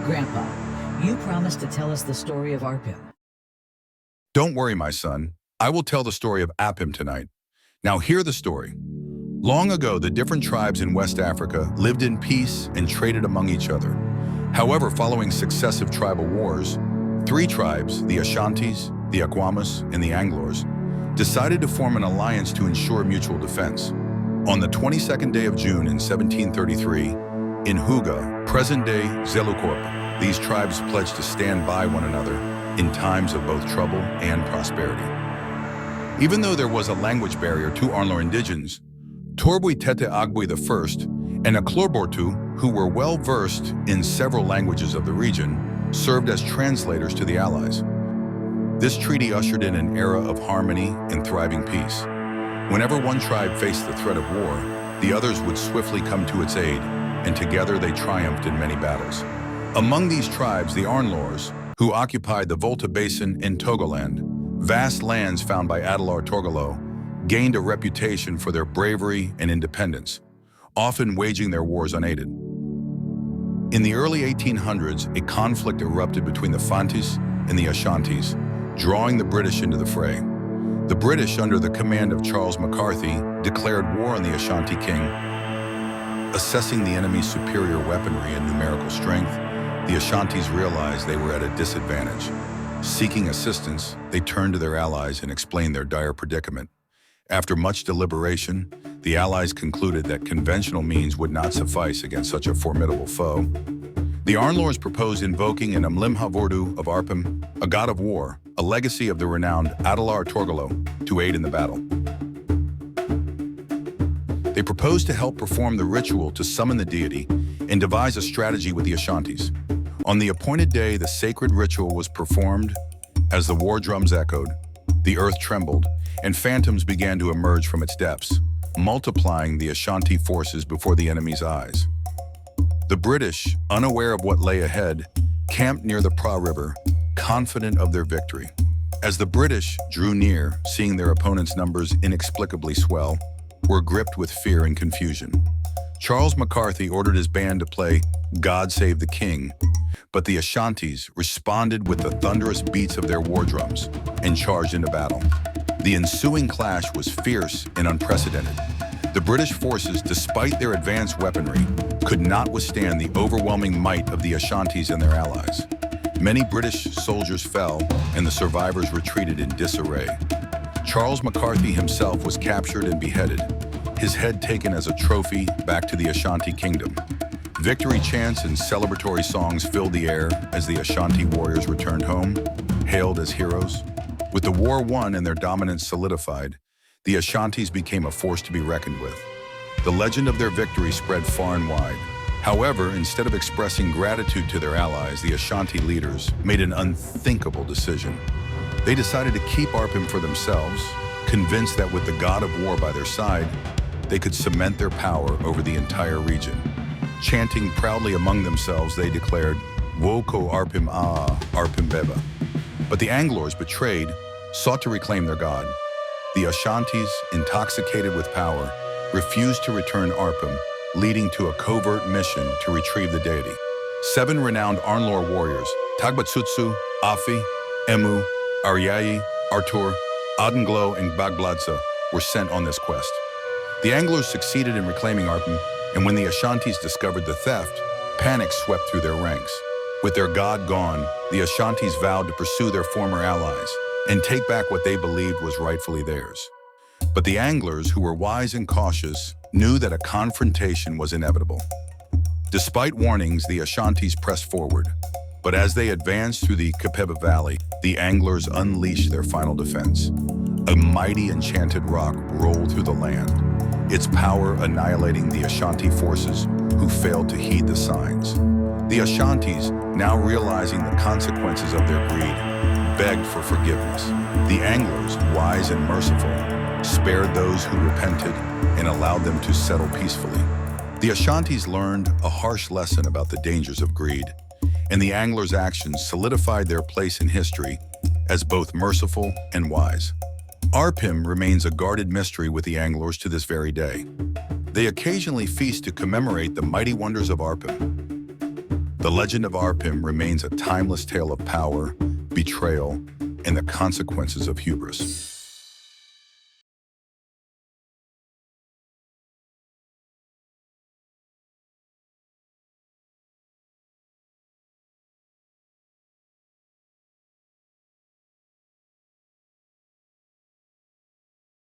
Grandpa, you promised to tell us the story of Apim. Don't worry, my son. I will tell the story of Apim tonight. Now hear the story. Long ago, the different tribes in West Africa lived in peace and traded among each other. However, following successive tribal wars, three tribes, the Ashantis, the Akwamus, and the Anlos, decided to form an alliance to ensure mutual defense. On the 22nd day of June in 1733, in Huga, present-day Zelucorp, these tribes pledged to stand by one another in times of both trouble and prosperity. Even though there was a language barrier to Anlo indigenes, Torbui Tete Agbui I and Aklorbortu, who were well-versed in several languages of the region, served as translators to the Allies. This treaty ushered in an era of harmony and thriving peace. Whenever one tribe faced the threat of war, the others would swiftly come to its aid, and together they triumphed in many battles. Among these tribes, the Anlos, who occupied the Volta Basin in Togoland, vast lands found by Adalar Torgolo, gained a reputation for their bravery and independence, often waging their wars unaided. In the early 1800s, a conflict erupted between the Fantis and the Ashantis, drawing the British into the fray. The British, under the command of Charles McCarthy, declared war on the Ashanti king. Assessing the enemy's superior weaponry and numerical strength, the Ashantis realized they were at a disadvantage. Seeking assistance, they turned to their allies and explained their dire predicament. After much deliberation, the allies concluded that conventional means would not suffice against such a formidable foe. The Anlos proposed invoking an Mlimhavordu of Apim, a god of war, a legacy of the renowned Adalar Torgolo, to aid in the battle. They proposed to help perform the ritual to summon the deity and devise a strategy with the Ashantis. On the appointed day, the sacred ritual was performed. As the war drums echoed, the earth trembled, and phantoms began to emerge from its depths, multiplying the Ashanti forces before the enemy's eyes. The British, unaware of what lay ahead, camped near the Pra River, confident of their victory. As the British drew near, seeing their opponents' numbers inexplicably swell, were gripped with fear and confusion. Charles McCarthy ordered his band to play God Save the King, but the Ashantis responded with the thunderous beats of their war drums and charged into battle. The ensuing clash was fierce and unprecedented. The British forces, despite their advanced weaponry, could not withstand the overwhelming might of the Ashantis and their allies. Many British soldiers fell, and the survivors retreated in disarray. Charles McCarthy himself was captured and beheaded, his head taken as a trophy back to the Ashanti kingdom. Victory chants and celebratory songs filled the air as the Ashanti warriors returned home, hailed as heroes. With the war won and their dominance solidified, the Ashantis became a force to be reckoned with. The legend of their victory spread far and wide. However, instead of expressing gratitude to their allies, the Ashanti leaders made an unthinkable decision. They decided to keep Apim for themselves, convinced that with the god of war by their side, they could cement their power over the entire region. Chanting proudly among themselves, they declared, "Woko Apim Apim Beba." But the Anglors, betrayed, sought to reclaim their god. The Ashantis, intoxicated with power, refused to return Apim, leading to a covert mission to retrieve the deity. 7 renowned Anlor warriors, Tagbatsutsu, Afi, Emu, Aryayi, Artur, Adenglo, and Bagbladza, were sent on this quest. The Anglers succeeded in reclaiming Apim, and when the Ashantis discovered the theft, panic swept through their ranks. With their god gone, the Ashantis vowed to pursue their former allies and take back what they believed was rightfully theirs. But the Anglers, who were wise and cautious, knew that a confrontation was inevitable. Despite warnings, the Ashantis pressed forward. But as they advanced through the Kapeba Valley, the Anglers unleashed their final defense. A mighty enchanted rock rolled through the land, its power annihilating the Ashanti forces who failed to heed the signs. The Ashantis, now realizing the consequences of their greed, begged for forgiveness. The Anglers, wise and merciful, spared those who repented and allowed them to settle peacefully. The Ashantis learned a harsh lesson about the dangers of greed, and the Anglers' actions solidified their place in history as both merciful and wise. Apim remains a guarded mystery with the Anglers to this very day. They occasionally feast to commemorate the mighty wonders of Apim. The legend of Apim remains a timeless tale of power, betrayal, and the consequences of hubris.